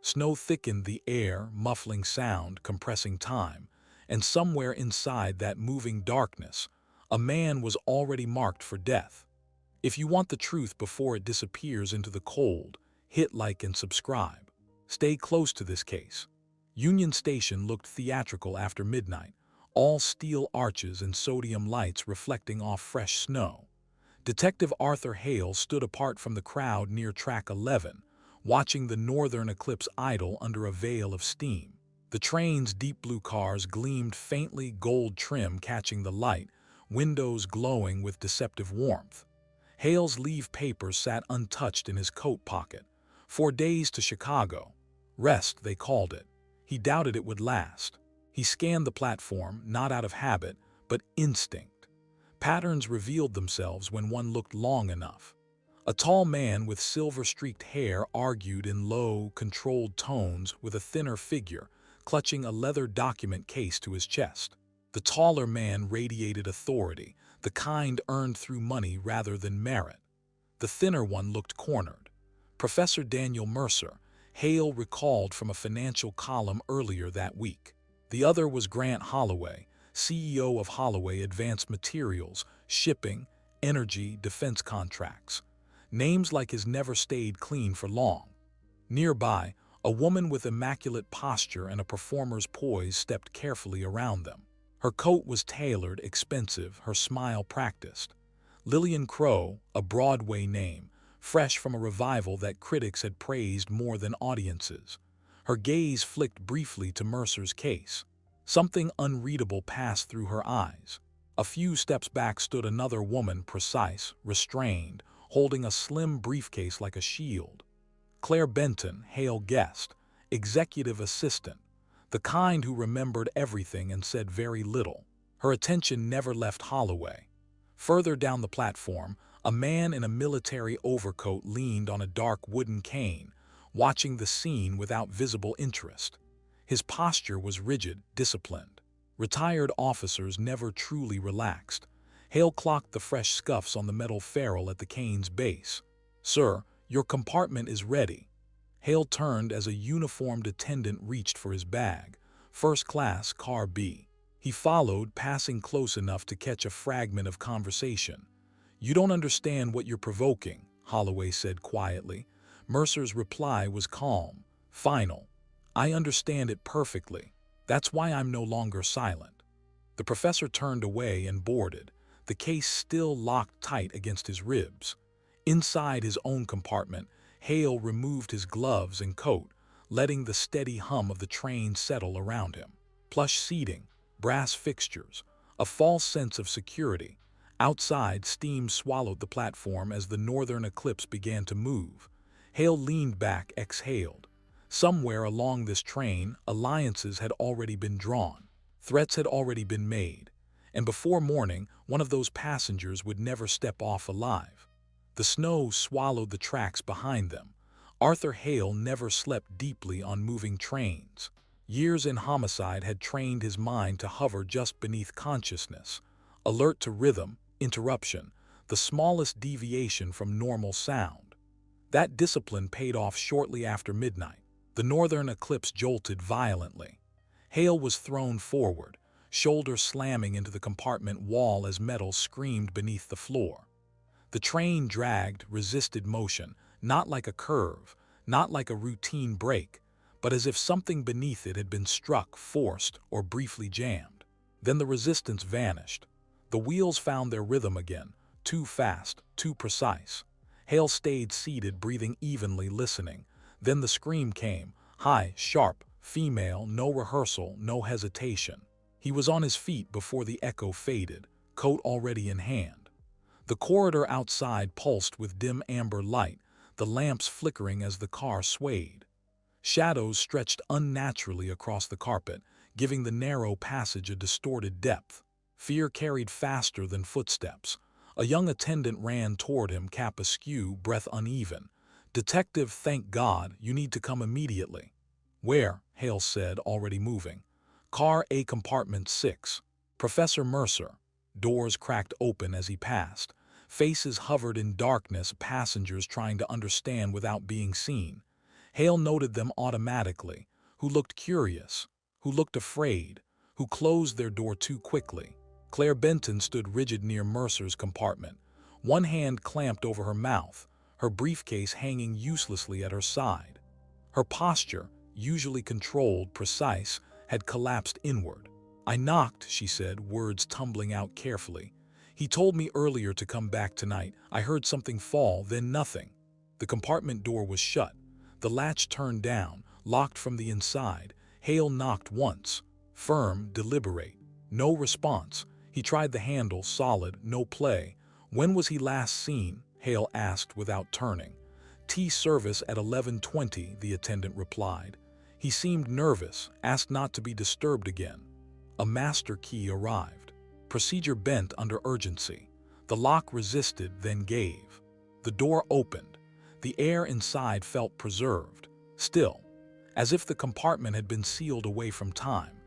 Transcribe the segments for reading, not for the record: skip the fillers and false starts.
Snow thickened the air, muffling sound, compressing time, and somewhere inside that moving darkness, a man was already marked for death. If you want the truth before it disappears into the cold, hit like and subscribe. Stay close to this case. Union Station looked theatrical after midnight, all steel arches and sodium lights reflecting off fresh snow. Detective Arthur Hale stood apart from the crowd near track 11, watching the northern eclipse idle under a veil of steam. The train's deep blue cars gleamed faintly, gold trim catching the light, windows glowing with deceptive warmth. Hale's leave papers sat untouched in his coat pocket. 4 days to Chicago. Rest, they called it. He doubted it would last. He scanned the platform, not out of habit, but instinct. Patterns revealed themselves when one looked long enough. A tall man with silver-streaked hair argued in low, controlled tones with a thinner figure, clutching a leather document case to his chest. The taller man radiated authority, the kind earned through money rather than merit. The thinner one looked cornered. Professor Daniel Mercer, Hale recalled from a financial column earlier that week. The other was Grant Holloway, CEO of Holloway Advanced Materials, Shipping, Energy, Defense Contracts. Names like his never stayed clean for long. Nearby, a woman with immaculate posture and a performer's poise stepped carefully around them. Her coat was tailored, expensive, her smile practiced. Lillian Crow, a Broadway name, fresh from a revival that critics had praised more than audiences. Her gaze flicked briefly to Mercer's case. Something unreadable passed through her eyes. A few steps back stood another woman, precise, restrained, holding a slim briefcase like a shield. Claire Benton, Hale guessed, executive assistant, the kind who remembered everything and said very little. Her attention never left Holloway. Further down the platform, a man in a military overcoat leaned on a dark wooden cane, watching the scene without visible interest. His posture was rigid, disciplined. Retired officers never truly relaxed. Hale clocked the fresh scuffs on the metal ferrule at the cane's base. "Sir, your compartment is ready." Hale turned as a uniformed attendant reached for his bag. "First class, car B." He followed, passing close enough to catch a fragment of conversation. "You don't understand what you're provoking," Holloway said quietly. Mercer's reply was calm, final. "I understand it perfectly. That's why I'm no longer silent." The professor turned away and boarded, the case still locked tight against his ribs. Inside his own compartment, Hale removed his gloves and coat, letting the steady hum of the train settle around him. Plush seating, brass fixtures, a false sense of security. Outside, steam swallowed the platform as the northern eclipse began to move. Hale leaned back, exhaled. Somewhere along this train, alliances had already been drawn. Threats had already been made. And before morning, one of those passengers would never step off alive. The snow swallowed the tracks behind them. Arthur Hale never slept deeply on moving trains. Years in homicide had trained his mind to hover just beneath consciousness, alert to rhythm, interruption, the smallest deviation from normal sound. That discipline paid off shortly after midnight. The northern eclipse jolted violently. Hale was thrown forward, shoulder slamming into the compartment wall as metal screamed beneath the floor. The train dragged, resisted motion, not like a curve, not like a routine brake, but as if something beneath it had been struck, forced, or briefly jammed. Then the resistance vanished. The wheels found their rhythm again, too fast, too precise. Hale stayed seated, breathing evenly, listening. Then the scream came, high, sharp, female, no rehearsal, no hesitation. He was on his feet before the echo faded, coat already in hand. The corridor outside pulsed with dim amber light, the lamps flickering as the car swayed. Shadows stretched unnaturally across the carpet, giving the narrow passage a distorted depth. Fear carried faster than footsteps. A young attendant ran toward him, cap askew, breath uneven. "Detective, thank God, you need to come immediately." "Where?" Hale said, already moving. "Car A, compartment 6. Professor Mercer." Doors cracked open as he passed. Faces hovered in darkness, passengers trying to understand without being seen. Hale noted them automatically, who looked curious, who looked afraid, who closed their door too quickly. Claire Benton stood rigid near Mercer's compartment, one hand clamped over her mouth, her briefcase hanging uselessly at her side. Her posture, usually controlled, precise, had collapsed inward. "I knocked," she said, words tumbling out carefully. "He told me earlier to come back tonight. I heard something fall, then nothing." The compartment door was shut, the latch turned down, locked from the inside. Hale knocked once. Firm, deliberate. No response. He tried the handle, solid, no play. "When was he last seen?" Hale asked without turning. "Tea service at 11:20, the attendant replied. "He seemed nervous, asked not to be disturbed again." A master key arrived. Procedure bent under urgency. The lock resisted, then gave. The door opened. The air inside felt preserved, still, as if the compartment had been sealed away from time.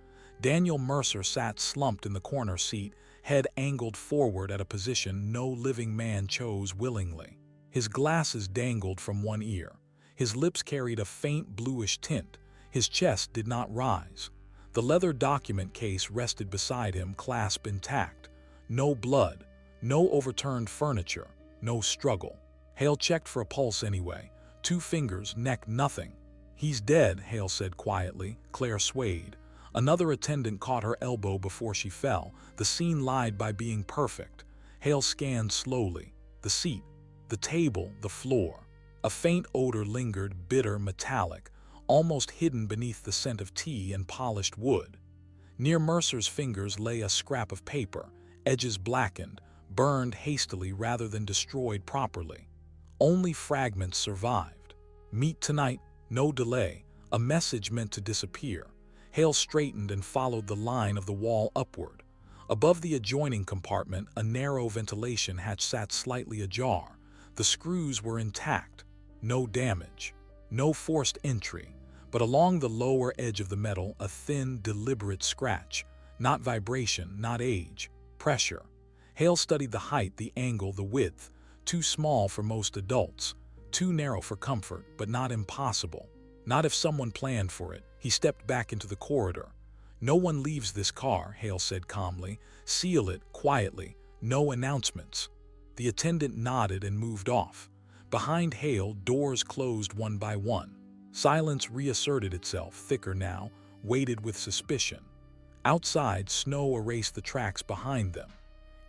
Daniel Mercer sat slumped in the corner seat, head angled forward at a position no living man chose willingly. His glasses dangled from one ear. His lips carried a faint bluish tint. His chest did not rise. The leather document case rested beside him, clasp intact. No blood, no overturned furniture, no struggle. Hale checked for a pulse anyway. 2 fingers, neck, nothing. "He's dead," Hale said quietly. Claire swayed. Another attendant caught her elbow before she fell. The scene lied by being perfect. Hale scanned slowly. The seat, the table, the floor. A faint odor lingered, bitter, metallic, almost hidden beneath the scent of tea and polished wood. Near Mercer's fingers lay a scrap of paper, edges blackened, burned hastily rather than destroyed properly. Only fragments survived. "Meet tonight, no delay," a message meant to disappear. Hale straightened and followed the line of the wall upward. Above the adjoining compartment, a narrow ventilation hatch sat slightly ajar. The screws were intact. No damage. No forced entry. But along the lower edge of the metal, a thin, deliberate scratch. Not vibration, not age. Pressure. Hale studied the height, the angle, the width. Too small for most adults. Too narrow for comfort, but not impossible. Not if someone planned for it. He stepped back into the corridor. "No one leaves this car," Hale said calmly. "Seal it, quietly. No announcements." The attendant nodded and moved off. Behind Hale, doors closed one by one. Silence reasserted itself, thicker now, weighted with suspicion. Outside, snow erased the tracks behind them.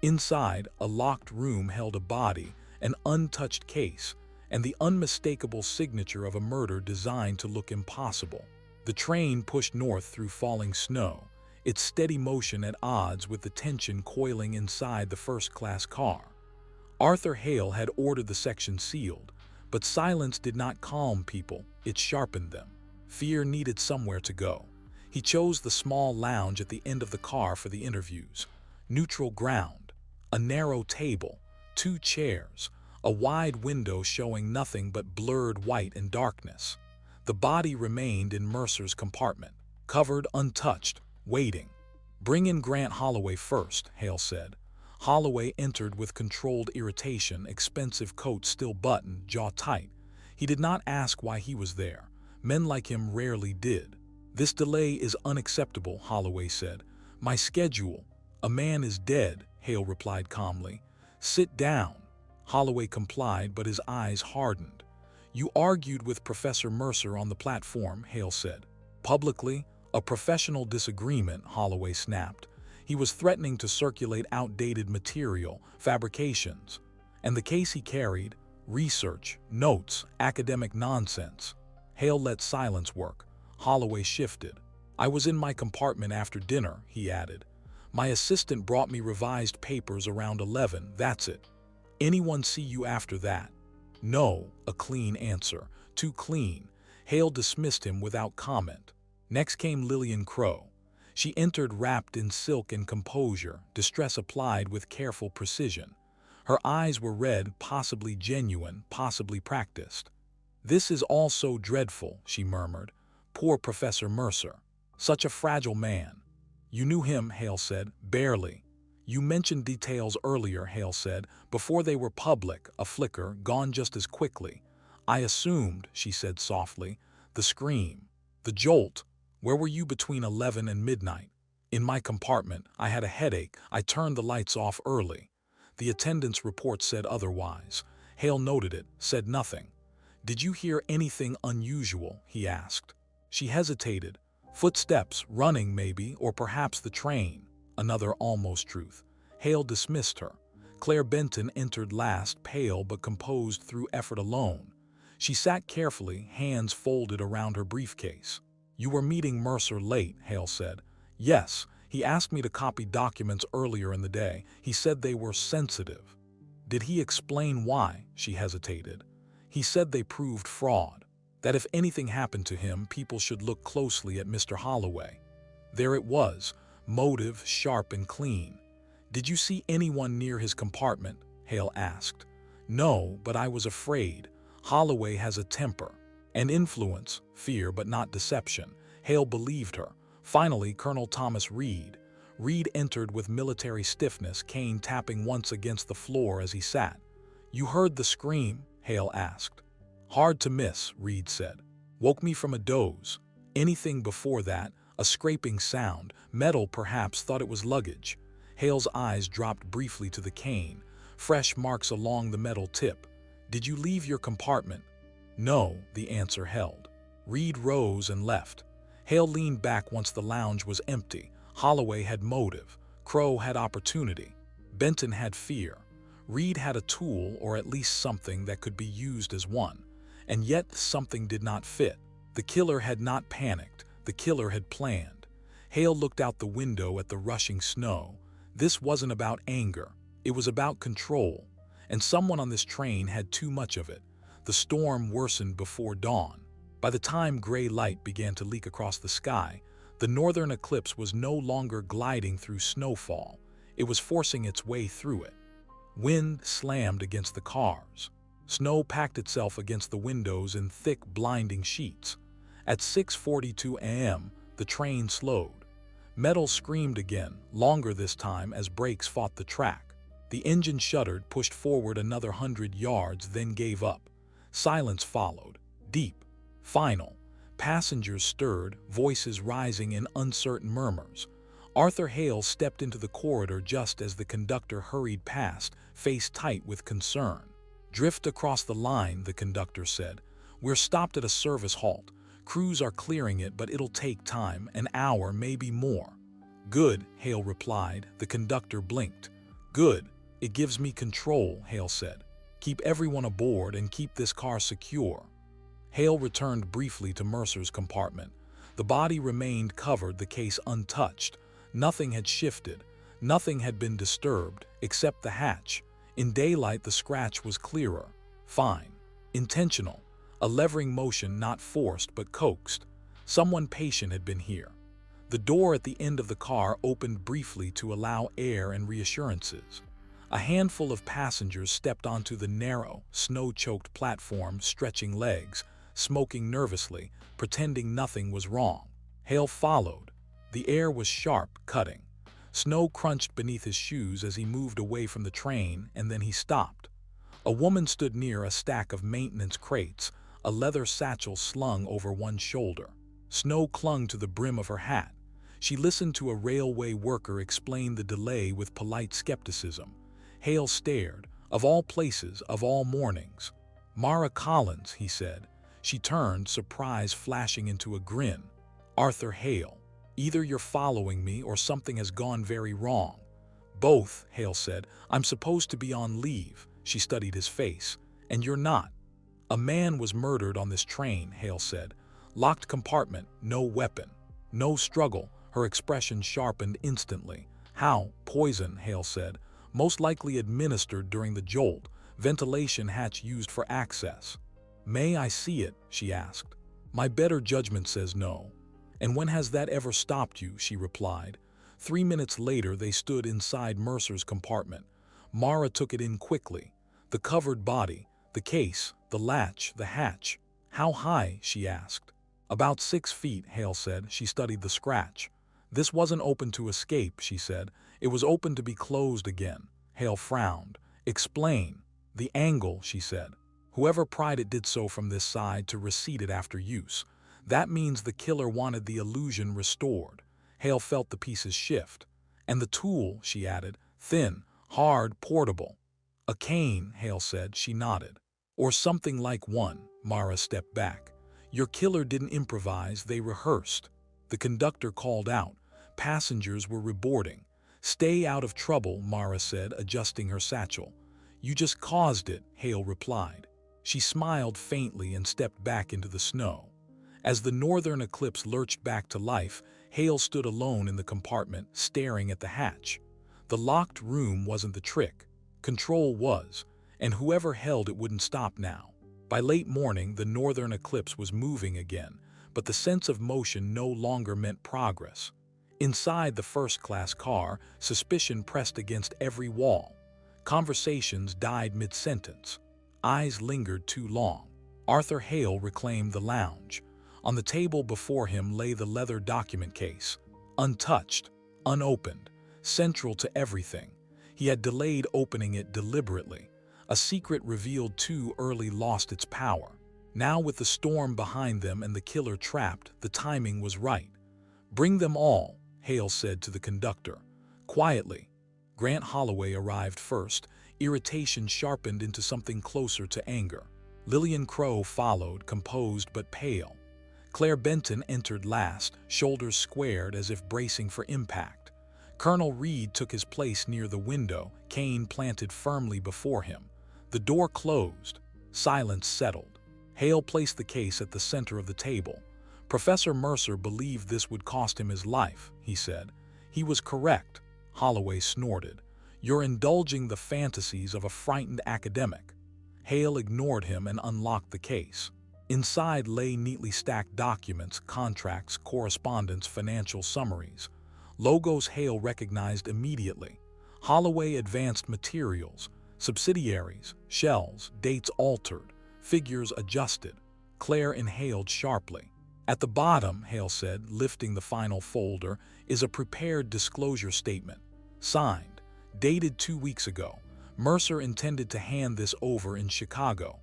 Inside, a locked room held a body, an untouched case, and the unmistakable signature of a murder designed to look impossible. The train pushed north through falling snow, its steady motion at odds with the tension coiling inside the first-class car. Arthur Hale had ordered the section sealed, but silence did not calm people, it sharpened them. Fear needed somewhere to go. He chose the small lounge at the end of the car for the interviews. Neutral ground, a narrow table, 2 chairs, a wide window showing nothing but blurred white and darkness. The body remained in Mercer's compartment, covered, untouched, waiting. "Bring in Grant Holloway first," Hale said. Holloway entered with controlled irritation, expensive coat still buttoned, jaw tight. He did not ask why he was there. Men like him rarely did. "This delay is unacceptable," Holloway said. "My schedule." "A man is dead," Hale replied calmly. "Sit down." Holloway complied, but his eyes hardened. "You argued with Professor Mercer on the platform," Hale said. "Publicly, a professional disagreement," Holloway snapped. "He was threatening to circulate outdated material, fabrications. And the case he carried, research, notes, academic nonsense." Hale let silence work. Holloway shifted. "I was in my compartment after dinner," he added. "My assistant brought me revised papers around 11, that's it." "Anyone see you after that?" "No," a clean answer. Too clean. Hale dismissed him without comment. Next came Lillian Crow. She entered wrapped in silk and composure, distress applied with careful precision. Her eyes were red, possibly genuine, possibly practiced. "This is all so dreadful," she murmured. "Poor Professor Mercer. Such a fragile man." "You knew him," Hale said. "Barely." "You mentioned details earlier," Hale said, "before they were public, a flicker, gone just as quickly." "I assumed," she said softly. The scream. The jolt. Where were you between 11 and midnight? In my compartment. I had a headache. I turned the lights off early. The attendant's report said otherwise. Hale noted it, said nothing. Did you hear anything unusual? He asked. She hesitated. Footsteps, running maybe, or perhaps the train. Another almost truth. Hale dismissed her. Claire Benton entered last, pale but composed through effort alone. She sat carefully, hands folded around her briefcase. You were meeting Mercer late, Hale said. Yes, he asked me to copy documents earlier in the day. He said they were sensitive. Did he explain why? She hesitated. He said they proved fraud. That if anything happened to him, people should look closely at Mr. Holloway. There it was, motive, sharp and clean. Did you see anyone near his compartment? Hale asked. No, but I was afraid. Holloway has a temper. An influence, fear but not deception. Hale believed her. Finally, Colonel Thomas Reed. Reed entered with military stiffness, cane tapping once against the floor as he sat. You heard the scream? Hale asked. Hard to miss, Reed said. Woke me from a doze. Anything before that, a scraping sound, metal perhaps, thought it was luggage. Hale's eyes dropped briefly to the cane, fresh marks along the metal tip. Did you leave your compartment? No, the answer held. Reed rose and left. Hale leaned back once the lounge was empty. Holloway had motive. Crow had opportunity. Benton had fear. Reed had a tool, or at least something that could be used as one. And yet something did not fit. The killer had not panicked. The killer had planned. Hale looked out the window at the rushing snow. This wasn't about anger. It was about control. And someone on this train had too much of it. The storm worsened before dawn. By the time gray light began to leak across the sky, the northern eclipse was no longer gliding through snowfall. It was forcing its way through it. Wind slammed against the cars. Snow packed itself against the windows in thick, blinding sheets. At 6:42 a.m., the train slowed. Metal screamed again, longer this time as brakes fought the track. The engine shuddered, pushed forward another 100 yards, then gave up. Silence followed, deep, final. Passengers stirred, voices rising in uncertain murmurs. Arthur Hale stepped into the corridor just as the conductor hurried past, face tight with concern. Drift across the line, the conductor said. We're stopped at a service halt. Crews are clearing it, but it'll take time, an hour, maybe more. Good, Hale replied. The conductor blinked. Good. It gives me control, Hale said. Keep everyone aboard and keep this car secure. Hale returned briefly to Mercer's compartment. The body remained covered, the case untouched. Nothing had shifted. Nothing had been disturbed, except the hatch. In daylight, the scratch was clearer. Fine. Intentional. A levering motion not forced but coaxed. Someone patient had been here. The door at the end of the car opened briefly to allow air and reassurances. A handful of passengers stepped onto the narrow, snow-choked platform, stretching legs, smoking nervously, pretending nothing was wrong. Hale followed. The air was sharp, cutting. Snow crunched beneath his shoes as he moved away from the train, and then he stopped. A woman stood near a stack of maintenance crates, a leather satchel slung over one shoulder. Snow clung to the brim of her hat. She listened to a railway worker explain the delay with polite skepticism. Hale stared. Of all places, of all mornings. Mara Collins, he said. She turned, surprise flashing into a grin. Arthur Hale. Either you're following me or something has gone very wrong. Both, Hale said. I'm supposed to be on leave. She studied his face. And you're not. A man was murdered on this train, Hale said. Locked compartment, no weapon. No struggle. Her expression sharpened instantly. How? Poison, Hale said. Most likely administered during the jolt. Ventilation hatch used for access. May I see it? She asked. My better judgment says no. And when has that ever stopped you? She replied. 3 minutes later, they stood inside Mercer's compartment. Mara took it in quickly. The covered body, the case, the latch, the hatch. How high? She asked. About 6 feet, Hale said. She studied the scratch. This wasn't open to escape, she said. It was open to be closed again. Hale frowned. Explain. The angle, she said. Whoever pried it did so from this side to reseat it after use. That means the killer wanted the illusion restored. Hale felt the pieces shift. And the tool, she added, thin, hard, portable. A cane, Hale said. She nodded. Or something like one. Mara stepped back. Your killer didn't improvise, they rehearsed. The conductor called out. Passengers were reboarding. Stay out of trouble, Mara said, adjusting her satchel. You just caused it, Hale replied. She smiled faintly and stepped back into the snow. As the northern eclipse lurched back to life, Hale stood alone in the compartment, staring at the hatch. The locked room wasn't the trick. Control was, and whoever held it wouldn't stop now. By late morning, the northern eclipse was moving again, but the sense of motion no longer meant progress. Inside the first-class car, suspicion pressed against every wall. Conversations died mid-sentence. Eyes lingered too long. Arthur Hale reclaimed the lounge. On the table before him lay the leather document case, untouched, unopened, central to everything. He had delayed opening it deliberately. A secret revealed too early lost its power. Now, with the storm behind them and the killer trapped, the timing was right. Bring them all, Hale said to the conductor. Quietly. Grant Holloway arrived first. Irritation sharpened into something closer to anger. Lillian Crowe followed, composed but pale. Claire Benton entered last, shoulders squared as if bracing for impact. Colonel Reed took his place near the window, cane planted firmly before him. The door closed. Silence settled. Hale placed the case at the center of the table. Professor Mercer believed this would cost him his life, he said. He was correct. Holloway snorted. You're indulging the fantasies of a frightened academic. Hale ignored him and unlocked the case. Inside lay neatly stacked documents, contracts, correspondence, financial summaries. Logos Hale recognized immediately. Holloway Advanced Materials, subsidiaries, shells, dates altered, figures adjusted. Claire inhaled sharply. At the bottom, Hale said, lifting the final folder, is a prepared disclosure statement. Signed, dated 2 weeks ago. Mercer intended to hand this over in Chicago.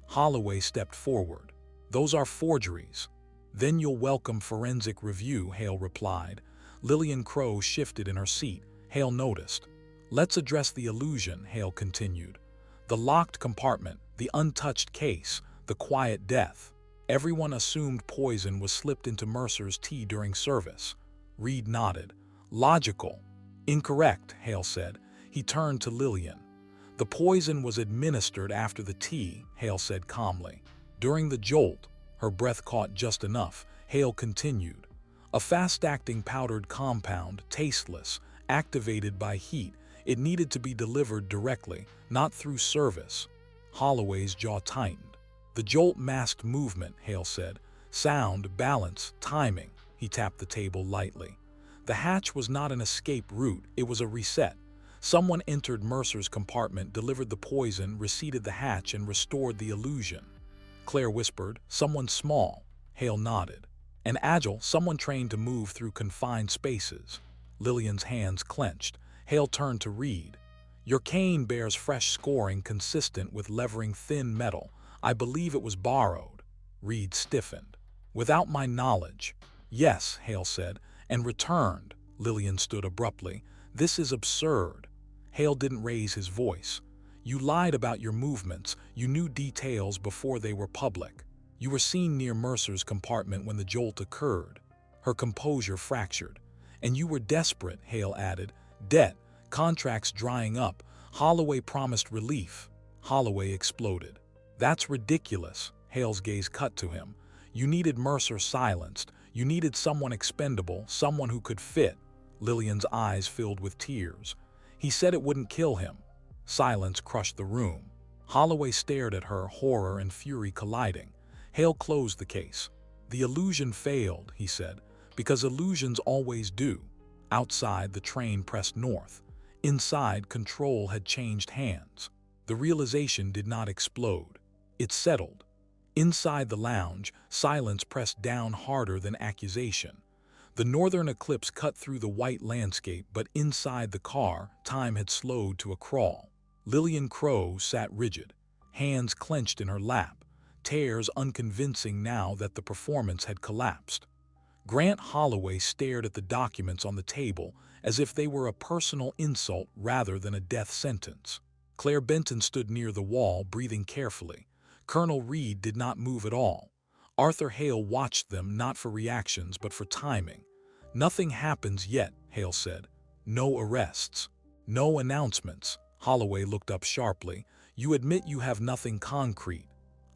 Holloway stepped forward. Those are forgeries. Then you'll welcome forensic review, Hale replied. Lillian Crowe shifted in her seat. Hale noticed. Let's address the illusion, Hale continued. The locked compartment, the untouched case, the quiet death. Everyone assumed poison was slipped into Mercer's tea during service. Reed nodded. Logical. Incorrect, Hale said. He turned to Lillian. The poison was administered after the tea, Hale said calmly. During the jolt, her breath caught just enough. Hale continued. A fast-acting powdered compound, tasteless, activated by heat. It needed to be delivered directly, not through service. Holloway's jaw tightened. The jolt masked movement, Hale said. Sound, balance, timing. He tapped the table lightly. The hatch was not an escape route, it was a reset. Someone entered Mercer's compartment, delivered the poison, reseated the hatch, and restored the illusion. Claire whispered, someone small. Hale nodded. And agile, someone trained to move through confined spaces. Lillian's hands clenched. Hale turned to Reed. Your cane bears fresh scoring consistent with levering thin metal. I believe it was borrowed. Reed stiffened. Without my knowledge. Yes, Hale said, and returned. Lillian stood abruptly. This is absurd. Hale didn't raise his voice. You lied about your movements. You knew details before they were public. You were seen near Mercer's compartment when the jolt occurred. Her composure fractured. And you were desperate, Hale added. Debt, contracts drying up. Holloway promised relief. Holloway exploded. That's ridiculous. Hale's gaze cut to him. You needed Mercer silenced. You needed someone expendable, someone who could fit. Lillian's eyes filled with tears. He said it wouldn't kill him. Silence crushed the room. Holloway stared at her, horror and fury colliding. Hale closed the case. The illusion failed, he said, because illusions always do. Outside, the train pressed north. Inside, control had changed hands. The realization did not explode. It settled. Inside the lounge, silence pressed down harder than accusation. The northern eclipse cut through the white landscape, but inside the car, time had slowed to a crawl. Lillian Crowe sat rigid, hands clenched in her lap. tears unconvincing now that the performance had collapsed. Grant Holloway stared at the documents on the table as if they were a personal insult rather than a death sentence. Claire Benton stood near the wall, breathing carefully. Colonel Reed did not move at all. Arthur Hale watched them, not for reactions but for timing. "Nothing happens yet," Hale said. "No arrests. No announcements." Holloway looked up sharply. "You admit you have nothing concrete."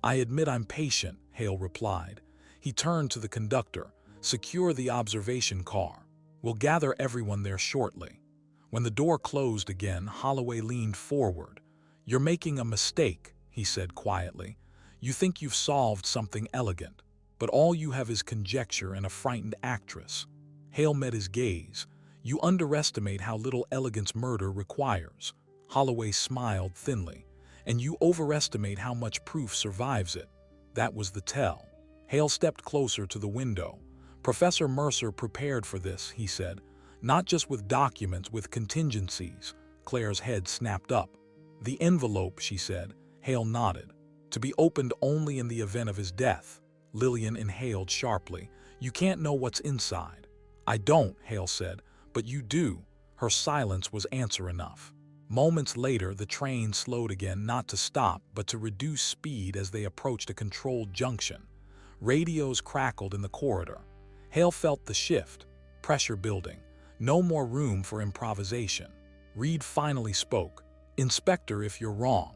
"I admit I'm patient," Hale replied. He turned to the conductor. "Secure the observation car. We'll gather everyone there shortly." When the door closed again, Holloway leaned forward. "You're making a mistake," he said quietly. "You think you've solved something elegant, but all you have is conjecture and a frightened actress." Hale met his gaze. "You underestimate how little elegance murder requires." Holloway smiled thinly. "And you overestimate how much proof survives it." That was the tell. Hale stepped closer to the window. "Professor Mercer prepared for this," he said. "Not just with documents, with contingencies." Claire's head snapped up. "The envelope," she said. Hale nodded. "To be opened only in the event of his death." Lillian inhaled sharply. "You can't know what's inside." "I don't," Hale said. "But you do." Her silence was answer enough. Moments later, the train slowed again, not to stop, but to reduce speed as they approached a controlled junction. Radios crackled in the corridor. Hale felt the shift. Pressure building. No more room for improvisation. Reed finally spoke. "Inspector, if you're wrong."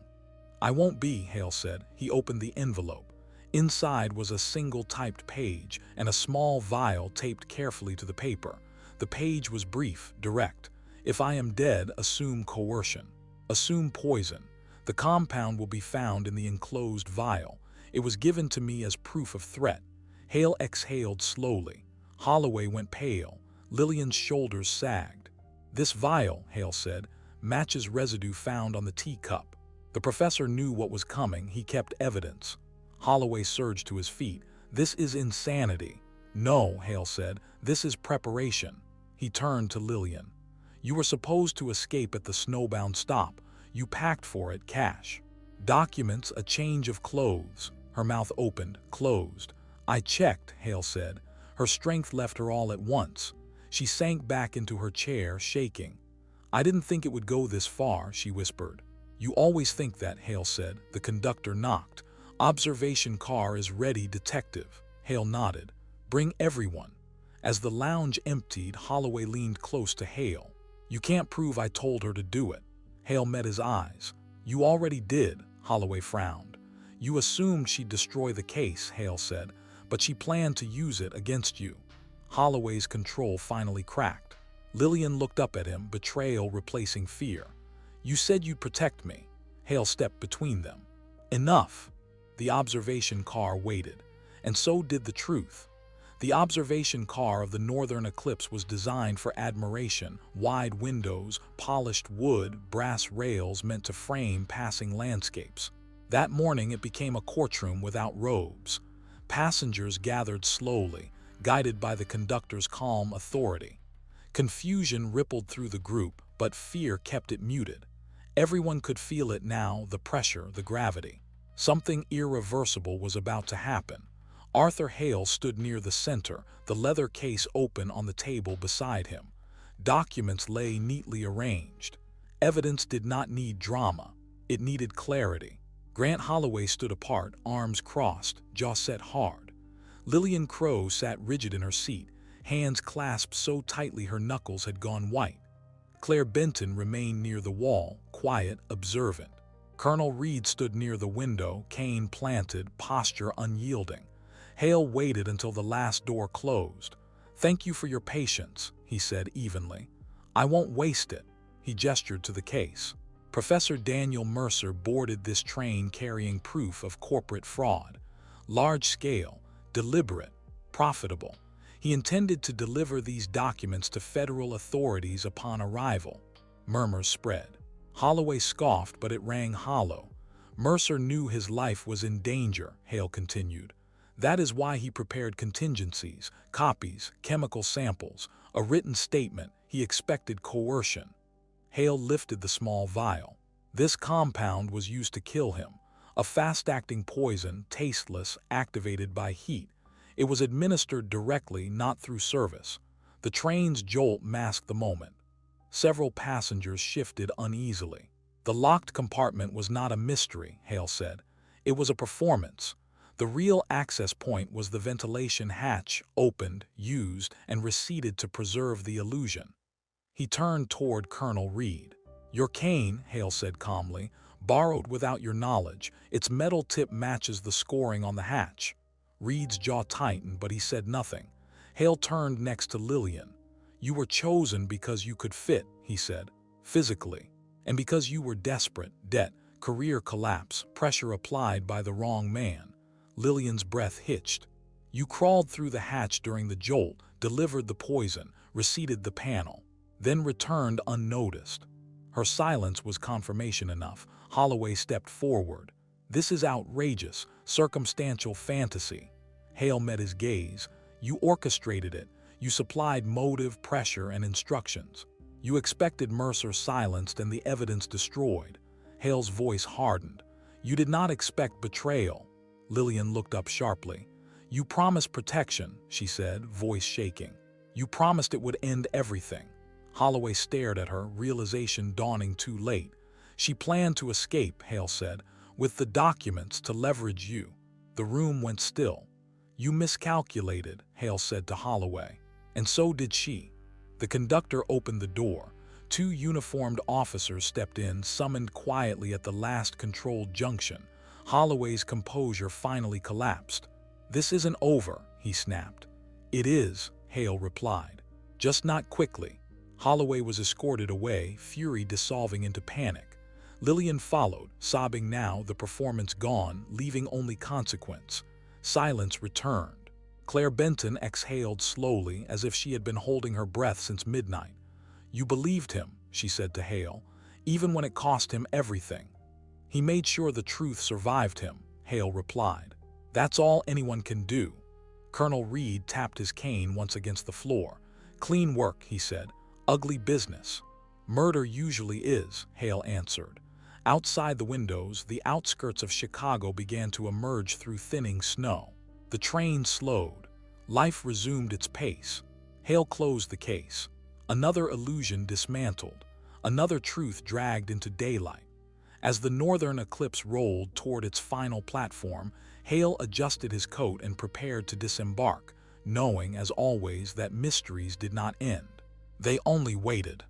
"I won't be," Hale said. He opened the envelope. Inside was a single typed page and a small vial taped carefully to the paper. The page was brief, direct. "If I am dead, assume coercion. Assume poison. The compound will be found in the enclosed vial. It was given to me as proof of threat." Hale exhaled slowly. Holloway went pale. Lillian's shoulders sagged. "This vial," Hale said, "matches residue found on the teacup." The professor knew what was coming. He kept evidence. Holloway surged to his feet. "This is insanity." "No," Hale said, "this is preparation." He turned to Lillian. "You were supposed to escape at the snowbound stop. You packed for it, cash. Documents, a change of clothes." Her mouth opened, closed. "I checked," Hale said. Her strength left her all at once. She sank back into her chair, shaking. "I didn't think it would go this far," she whispered. "You always think that," Hale said. The conductor knocked. "Observation car is ready, detective." Hale nodded. "Bring everyone." As the lounge emptied, Holloway leaned close to Hale. "You can't prove I told her to do it." Hale met his eyes. "You already did," Holloway frowned. "You assumed she'd destroy the case," Hale said, "but she planned to use it against you." Holloway's control finally cracked. Lillian looked up at him, betrayal replacing fear. "You said you'd protect me." Hale stepped between them. "Enough." The observation car waited, and so did the truth. The observation car of the Northern Eclipse was designed for admiration: wide windows, polished wood, brass rails meant to frame passing landscapes. That morning it became a courtroom without robes. Passengers gathered slowly, guided by the conductor's calm authority. Confusion rippled through the group, but fear kept it muted. Everyone could feel it now, the pressure, the gravity. Something irreversible was about to happen. Arthur Hale stood near the center, the leather case open on the table beside him. Documents lay neatly arranged. Evidence did not need drama. It needed clarity. Grant Holloway stood apart, arms crossed, jaw set hard. Lillian Crowe sat rigid in her seat, hands clasped so tightly her knuckles had gone white. Claire Benton remained near the wall, quiet, observant. Colonel Reed stood near the window, cane planted, posture unyielding. Hale waited until the last door closed. "Thank you for your patience," he said evenly. "I won't waste it." He gestured to the case. Professor Daniel Mercer boarded this train carrying proof of corporate fraud. Large scale, deliberate, profitable. He intended to deliver these documents to federal authorities upon arrival. Murmurs spread. Holloway scoffed, but it rang hollow. "Mercer knew his life was in danger," Hale continued. "That is why he prepared contingencies, copies, chemical samples, a written statement. He expected coercion." Hale lifted the small vial. "This compound was used to kill him. A fast-acting poison, tasteless, activated by heat. It was administered directly, not through service. The train's jolt masked the moment. Several passengers shifted uneasily. The locked compartment was not a mystery, Hale said. It was a performance. The real access point was the ventilation hatch, opened, used, and receded to preserve the illusion. He turned toward Colonel Reed. "Your cane," Hale said calmly, "borrowed without your knowledge. Its metal tip matches the scoring on the hatch." Reed's jaw tightened, but he said nothing. Hale turned next to Lillian. "You were chosen because you could fit," he said, "physically. And because you were desperate, debt, career collapse, pressure applied by the wrong man." Lillian's breath hitched. "You crawled through the hatch during the jolt, delivered the poison, reseated the panel, then returned unnoticed." Her silence was confirmation enough. Holloway stepped forward. "This is outrageous, circumstantial fantasy." Hale met his gaze. "You orchestrated it. You supplied motive, pressure, and instructions. You expected Mercer silenced and the evidence destroyed." Hale's voice hardened. "You did not expect betrayal." Lillian looked up sharply. "You promised protection," she said, voice shaking. "You promised it would end everything." Holloway stared at her, realization dawning too late. "She planned to escape," Hale said, "with the documents to leverage you." The room went still. "You miscalculated," Hale said to Holloway. "And so did she." The conductor opened the door. Two uniformed officers stepped in, summoned quietly at the last controlled junction. Holloway's composure finally collapsed. "This isn't over," he snapped. "It is," Hale replied. "Just not quickly." Holloway was escorted away, fury dissolving into panic. Lillian followed, sobbing now, the performance gone, leaving only consequence. Silence returned. Claire Benton exhaled slowly, as if she had been holding her breath since midnight. "You believed him," she said to Hale, "even when it cost him everything." "He made sure the truth survived him," Hale replied. "That's all anyone can do." Colonel Reed tapped his cane once against the floor. "Clean work," he said. "Ugly business." "Murder usually is," Hale answered. Outside the windows, the outskirts of Chicago began to emerge through thinning snow. The train slowed. Life resumed its pace. Hale closed the case. Another illusion dismantled. Another truth dragged into daylight. As the northern eclipse rolled toward its final platform, Hale adjusted his coat and prepared to disembark, knowing, as always, that mysteries did not end. They only waited.